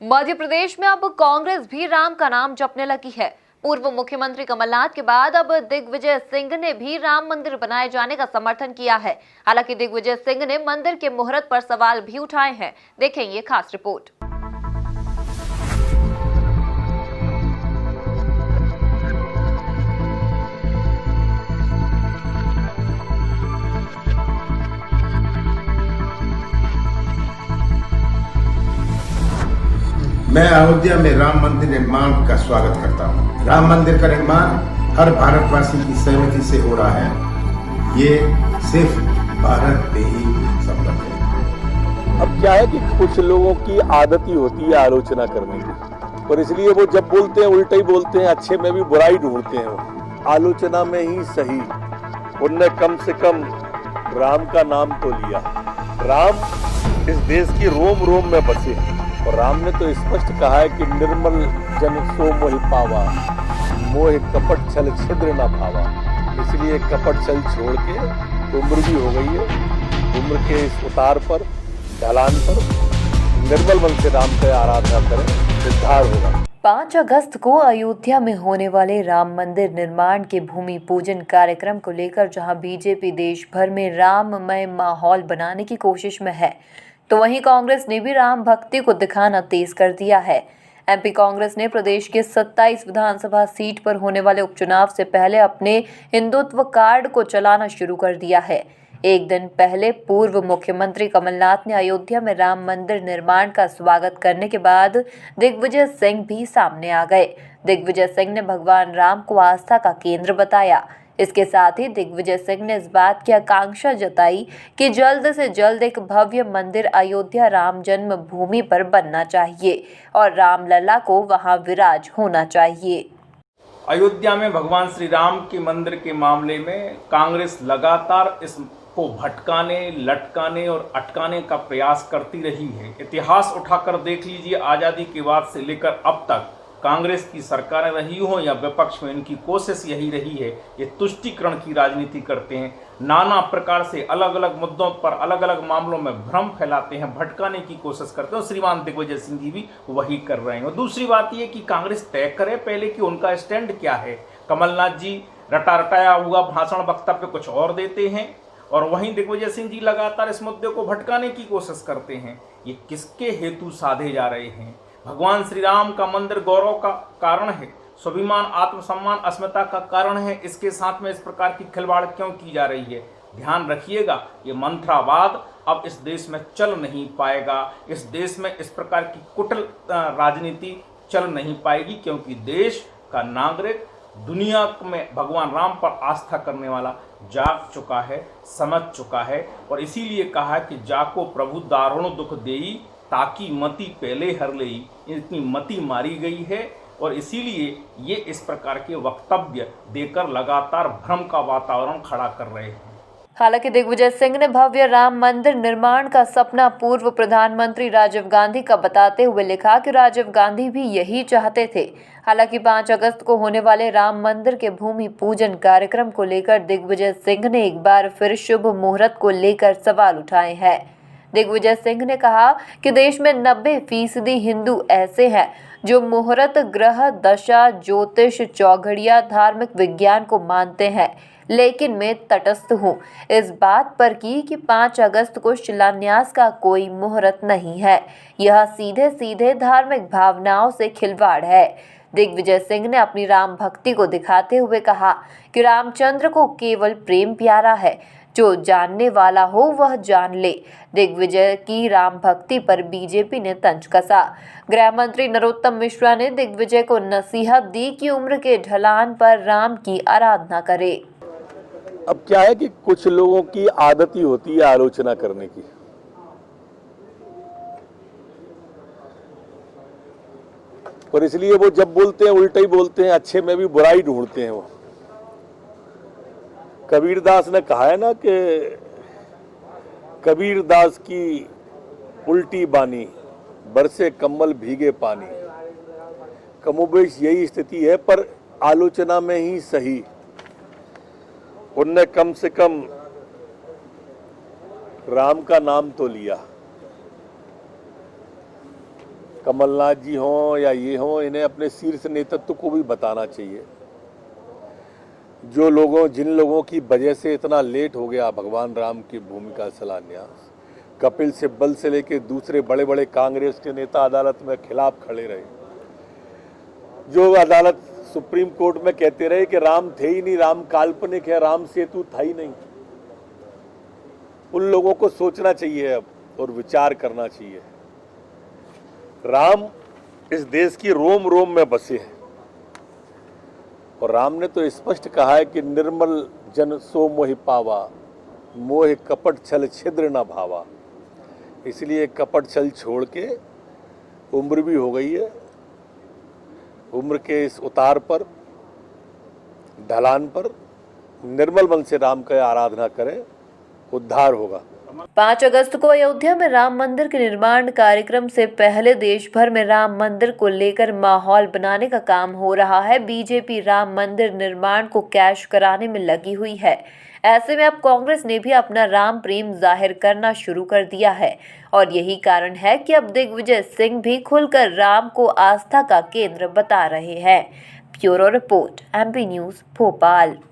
मध्य प्रदेश में अब कांग्रेस भी राम का नाम जपने लगी है। पूर्व मुख्यमंत्री कमलनाथ के बाद अब दिग्विजय सिंह ने भी राम मंदिर बनाए जाने का समर्थन किया है। हालांकि दिग्विजय सिंह ने मंदिर के मुहूर्त पर सवाल भी उठाए हैं। देखें ये खास रिपोर्ट। मैं अयोध्या में राम मंदिर निर्माण का स्वागत करता हूं। राम मंदिर का निर्माण हर भारतवासी की सहमति से हो रहा है। ये सिर्फ भारत में ही संभव है। अब क्या है कि कुछ लोगों की आदत ही होती है आलोचना करने की, और इसलिए वो जब बोलते हैं उल्टा ही बोलते हैं, अच्छे में भी बुराई ढूंढते हैं। वो आलोचना में ही सही, उनने कम से कम राम का नाम तो लिया। राम इस देश की रोम रोम में बसे हैं, और राम ने तो स्पष्ट कहा है कि निर्मल जन सो मोहि पावा, मोह कपट छल छिद्र न भावा। इसलिए कपट छल छोड़ के उम्र भी हो गई है। उम्र के इस उतार पर, ढलान पर निर्मल मन से राम की आराधना करें, उद्धार होगा। 5 अगस्त को अयोध्या में होने वाले राम मंदिर निर्माण के भूमि पूजन कार्यक्रम को लेकर जहां बीजेपी देश भर में राममय माहौल बनाने की कोशिश में है, तो वहीं कांग्रेस ने भी राम भक्ति को दिखाना तेज कर दिया है। एमपी कांग्रेस ने प्रदेश के 27 विधानसभा सीट पर होने वाले उपचुनाव से पहले अपने हिंदुत्व कार्ड को चलाना शुरू कर दिया है। एक दिन पहले पूर्व मुख्यमंत्री कमलनाथ ने अयोध्या में राम मंदिर निर्माण का स्वागत करने के बाद दिग्विजय सिंह भी सामने आ गए। दिग्विजय सिंह ने भगवान राम को आस्था का केंद्र बताया। इसके साथ ही दिग्विजय सिंह ने इस बात की आकांक्षा जताई कि जल्द से जल्द एक भव्य मंदिर अयोध्या राम जन्म भूमि पर बनना चाहिए और रामलला को वहां विराज होना चाहिए। अयोध्या में भगवान श्री राम के मंदिर के मामले में कांग्रेस लगातार इसको भटकाने, लटकाने और अटकाने का प्रयास करती रही है। इतिहास उठाकर देख लीजिए, आज़ादी के बाद से लेकर अब तक कांग्रेस की सरकारें रही हो या विपक्ष में, इनकी कोशिश यही रही है। ये तुष्टीकरण की राजनीति करते हैं, नाना प्रकार से अलग अलग मुद्दों पर, अलग अलग मामलों में भ्रम फैलाते हैं, भटकाने की कोशिश करते हैं। श्रीमान दिग्विजय सिंह जी भी वही कर रहे हैं। और दूसरी बात ये कि कांग्रेस तय करे पहले कि उनका स्टैंड क्या है। कमलनाथ जी रटाया हुआ भाषण वक्तव्य कुछ और देते हैं, और वहीं दिग्विजय सिंह जी लगातार इस मुद्दे को भटकाने की कोशिश करते हैं। ये किसके हेतु साधे जा रहे हैं? भगवान श्री राम का मंदिर गौरव का कारण है, स्वाभिमान, आत्मसम्मान, अस्मिता का कारण है। इसके साथ में इस प्रकार की खिलवाड़ क्यों की जा रही है? ध्यान रखिएगा, ये मंत्रावाद अब इस देश में चल नहीं पाएगा। इस देश में इस प्रकार की कुटिल राजनीति चल नहीं पाएगी, क्योंकि देश का नागरिक दुनिया में भगवान राम पर आस्था करने वाला जाग चुका है, समझ चुका है। और इसीलिए कहा है कि जाको प्रभु दारुण दुख देई, ताकि मति पहले हर लेई। इतनी मति मारी गई है, और इसीलिए ये इस प्रकार के वक्तव्य देकर लगातार भ्रम का वातावरण खड़ा कर रहे हैं। हालांकि दिग्विजय सिंह ने भव्य राम मंदिर निर्माण का सपना पूर्व प्रधानमंत्री राजीव गांधी का बताते हुए लिखा कि राजीव गांधी भी यही चाहते थे। हालांकि 5 अगस्त को होने वाले राम मंदिर के भूमि पूजन कार्यक्रम को लेकर दिग्विजय सिंह ने एक बार फिर शुभ मुहूर्त को लेकर सवाल उठाए हैं। दिग्विजय सिंह ने कहा कि देश में 90% हिंदू ऐसे हैं जो मुहूर्त, ग्रह, दशा, ज्योतिष, चौघड़िया, धार्मिक विज्ञान को मानते हैं, लेकिन मैं तटस्थ हूँ इस बात पर कि 5 अगस्त को शिलान्यास का कोई मुहूर्त नहीं है। यह सीधे सीधे धार्मिक भावनाओं से खिलवाड़ है। दिग्विजय सिंह ने अपनी राम भक्ति को दिखाते हुए कहा कि रामचंद्र को केवल प्रेम प्यारा है, जो जानने वाला हो वह जान ले। दिग्विजय की राम भक्ति पर बीजेपी ने तंज कसा। गृह मंत्री नरोत्तम मिश्रा ने दिग्विजय को नसीहत दी कि उम्र के ढलान पर राम की आराधना करे। अब क्या है कि कुछ लोगों की आदत ही होती है आलोचना करने की, और इसलिए वो जब बोलते हैं उल्टा ही बोलते हैं, अच्छे में भी बुराई ढूंढते हैं। वो कबीरदास ने कहा है ना कि कबीरदास की उल्टी बानी, बरसे कम्बल भीगे पानी। कमोबेश यही स्थिति है, पर आलोचना में ही सही, उनने कम से कम राम का नाम तो लिया। कमलनाथ जी हों या ये हों, इन्हें अपने शीर्ष नेतृत्व को भी बताना चाहिए। जिन लोगों की वजह से इतना लेट हो गया भगवान राम की भूमि का शिलान्यास, कपिल सिब्बल से लेकर दूसरे बड़े बड़े कांग्रेस के नेता अदालत में खिलाफ खड़े रहे, जो अदालत सुप्रीम कोर्ट में कहते रहे कि राम थे ही नहीं, राम काल्पनिक है, राम सेतु था ही नहीं। उन लोगों को सोचना चाहिए अब और विचार करना चाहिए। राम इस देश की रोम रोम में बसे हैं और राम ने तो स्पष्ट कहा है कि निर्मल जन सो मोहि पावा, मोह कपट छल छिद्र न भावा। इसलिए कपट छल छोड़ के, उम्र भी हो गई है, उम्र के इस उतार पर, ढलान पर निर्मल मन से राम का आराधना करें, उद्धार होगा। 5 अगस्त को अयोध्या में राम मंदिर के निर्माण कार्यक्रम से पहले देश भर में राम मंदिर को लेकर माहौल बनाने का काम हो रहा है। बीजेपी राम मंदिर निर्माण को कैश कराने में लगी हुई है। ऐसे में अब कांग्रेस ने भी अपना राम प्रेम जाहिर करना शुरू कर दिया है और यही कारण है कि अब दिग्विजय सिंह भी खुलकर राम को आस्था का केंद्र बता रहे हैं। Bureau report, MP news, Bhopal.